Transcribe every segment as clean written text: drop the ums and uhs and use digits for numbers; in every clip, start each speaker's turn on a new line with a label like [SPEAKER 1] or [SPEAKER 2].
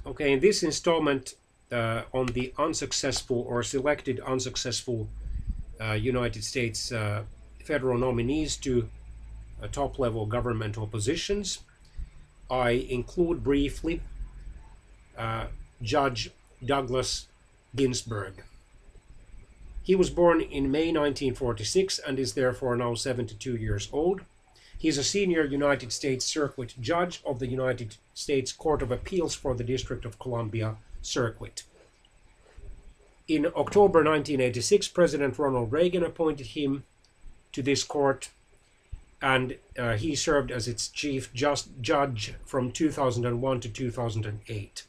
[SPEAKER 1] Okay, in this installment on the unsuccessful or selected unsuccessful United States federal nominees to top-level governmental positions, I include briefly Judge Douglas Ginsburg. He was born in May 1946 and is therefore now 72 years old. He is a senior United States Circuit Judge of the United States Court of Appeals for the District of Columbia Circuit. In October 1986, President Ronald Reagan appointed him to this court, and he served as its chief judge from 2001 to 2008.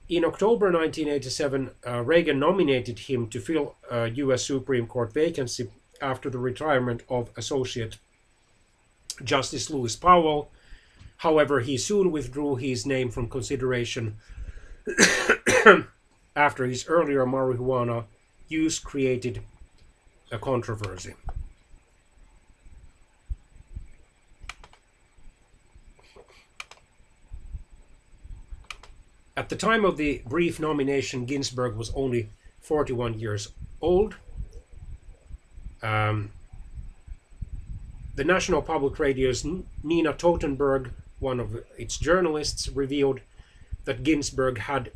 [SPEAKER 1] In October 1987, Reagan nominated him to fill a U.S. Supreme Court vacancy after the retirement of Associate Justice Lewis Powell. However, he soon withdrew his name from consideration after his earlier marijuana use created a controversy. At the time of the brief nomination, Ginsburg was only 41 years old. The National Public Radio's Nina Totenberg, one of its journalists, revealed that Ginsburg had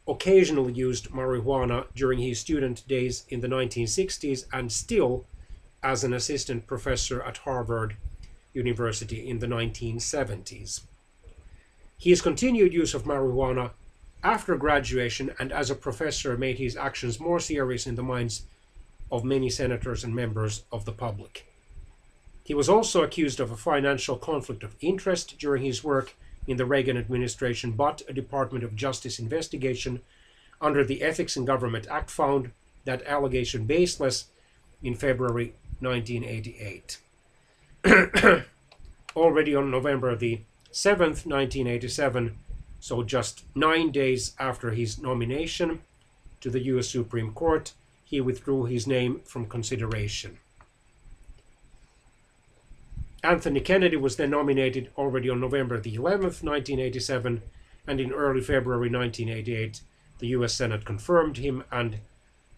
[SPEAKER 1] occasionally used marijuana during his student days in the 1960s and still as an assistant professor at Harvard University in the 1970s. His continued use of marijuana after graduation and as a professor made his actions more serious in the minds of many senators and members of the public. He was also accused of a financial conflict of interest during his work in the Reagan administration, but a Department of Justice investigation under the Ethics in Government Act found that allegation baseless in February 1988. Already on November the 7th, 1987, so just 9 days after his nomination to the U.S. Supreme Court, he withdrew his name from consideration. Anthony Kennedy was then nominated already on November the 11th, 1987, and in early February 1988, the U.S. Senate confirmed him, and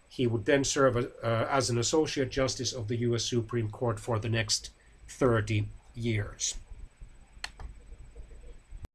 [SPEAKER 1] he would then serve as an Associate Justice of the U.S. Supreme Court for the next 30 years.